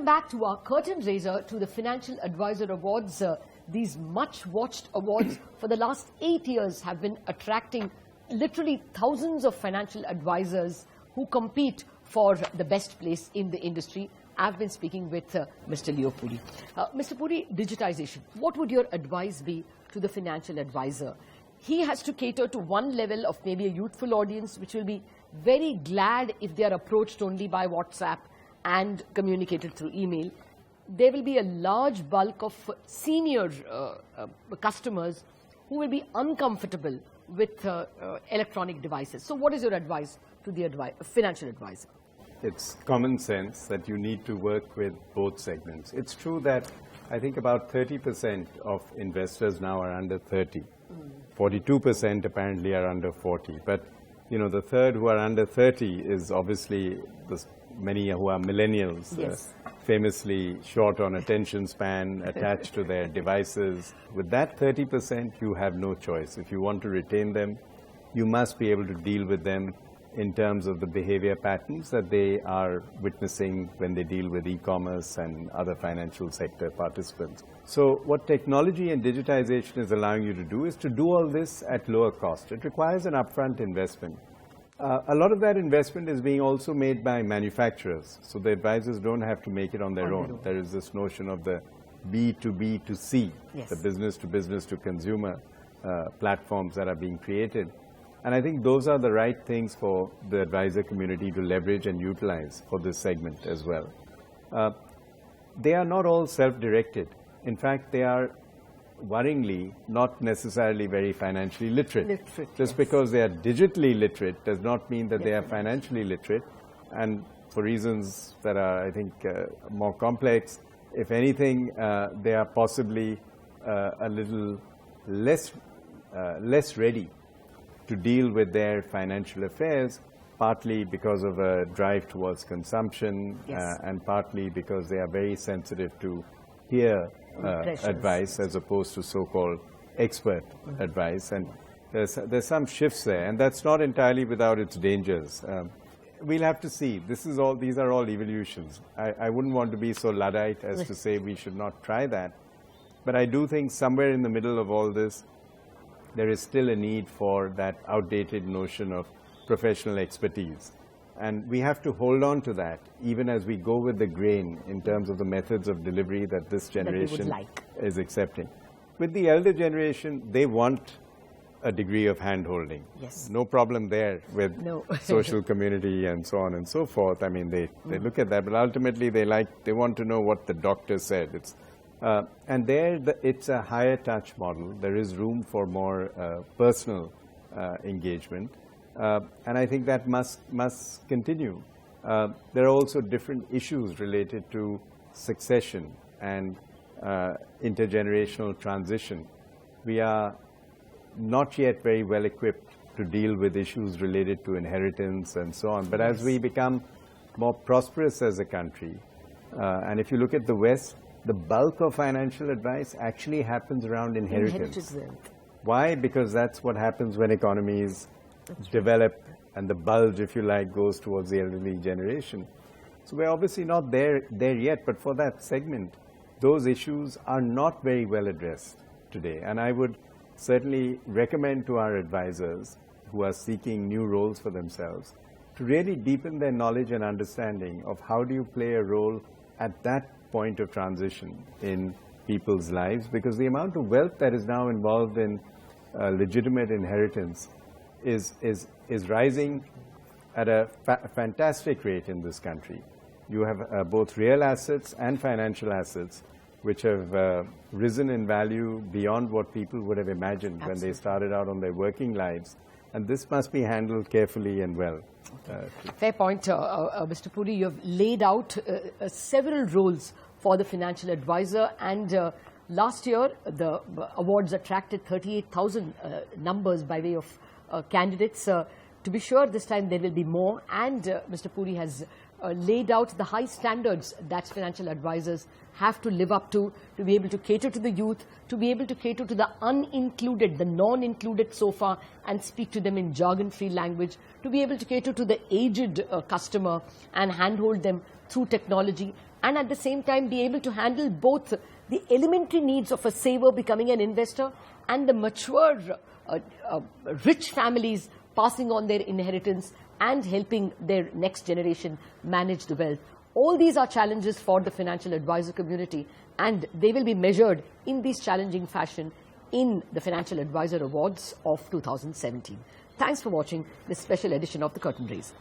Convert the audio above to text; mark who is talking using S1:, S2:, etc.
S1: Welcome back to our curtain raiser to the Financial Advisor Awards. These much-watched awards for the last 8 years have been attracting literally thousands of financial advisors who compete for the best place in the industry. I've been speaking with Mr. Leo Puri. Mr. Puri, digitization. What would your advice be to the financial advisor? He has to cater to one level of maybe a youthful audience, which will be very glad if they are approached only by WhatsApp and communicated through email. There will be a large bulk of senior customers who will be uncomfortable with electronic devices. So what is your advice to the financial advisor?
S2: It's common sense that you need to work with both segments. It's true that I think about 30% of investors now are under 30. 42% apparently are under 40. But, you know, the third who are under 30 is obviously many who are millennials,
S1: yes.
S2: Famously short on attention span, attached to their devices. With that 30%, you have no choice. If you want to retain them, you must be able to deal with them in terms of the behavior patterns that they are witnessing when they deal with e-commerce and other financial sector participants. So what technology and digitization is allowing you to do is to do all this at lower cost. It requires an upfront investment. A lot of that investment is being also made by manufacturers, so the advisors don't have to make it on their own. There is this notion of the B to B to C,
S1: yes.
S2: The business to consumer platforms that are being created. And I think those are the right things for the advisor community to leverage and utilize for this segment as well. They are not all self-directed. In fact, they are worryingly not necessarily very financially literate. Just because they are digitally literate does not mean that they are financially literate. And for reasons that are, I think, more complex, if anything, they are possibly a little less ready to deal with their financial affairs, partly because of a drive towards consumption,
S1: yes.
S2: And partly because they are very sensitive to peer advice as opposed to so-called expert advice. And there's some shifts there, and that's not entirely without its dangers. We'll have to see. These are all evolutions. I wouldn't want to be so Luddite as to say we should not try that. But I do think somewhere in the middle of all this, there is still a need for that outdated notion of professional expertise. And we have to hold on to that, even as we go with the grain in terms of the methods of delivery that this generation is accepting. With the elder generation, they want a degree of hand-holding.
S1: Yes.
S2: No problem there with social community and so on and so forth. I mean, they look at that, but ultimately they want to know what the doctor said. And there, it's a higher touch model. There is room for more personal engagement. And I think that must continue. There are also different issues related to succession and intergenerational transition. We are not yet very well equipped to deal with issues related to inheritance and so on. But as we become more prosperous as a country, and if you look at the West, the bulk of financial advice actually happens around inheritance. Why? Because that's what happens when economies develop and the bulge, if you like, goes towards the elderly generation. So we're obviously not there yet, but for that segment, those issues are not very well addressed today. And I would certainly recommend to our advisors who are seeking new roles for themselves to really deepen their knowledge and understanding of how do you play a role at that point of transition in people's lives, because the amount of wealth that is now involved in legitimate inheritance is rising at a fantastic rate in this country. You have both real assets and financial assets which have risen in value beyond what people would have imagined when they started out on their working lives. And this must be handled carefully and well.
S1: Fair point, Mr. Puri. You have laid out several roles for the financial advisor, and last year the awards attracted 38,000 numbers by way of candidates. To be sure, this time there will be more, and Mr. Puri has laid out the high standards that financial advisors have to live up to be able to cater to the youth, to be able to cater to the unincluded, the non-included so far, and speak to them in jargon-free language, to be able to cater to the aged customer and handhold them through technology, and at the same time be able to handle both the elementary needs of a saver becoming an investor and the mature, rich families passing on their inheritance and helping their next generation manage the wealth. All these are challenges for the financial advisor community, and they will be measured in this challenging fashion in the Financial Advisor Awards of 2017. Thanks for watching this special edition of The Curtain Raiser.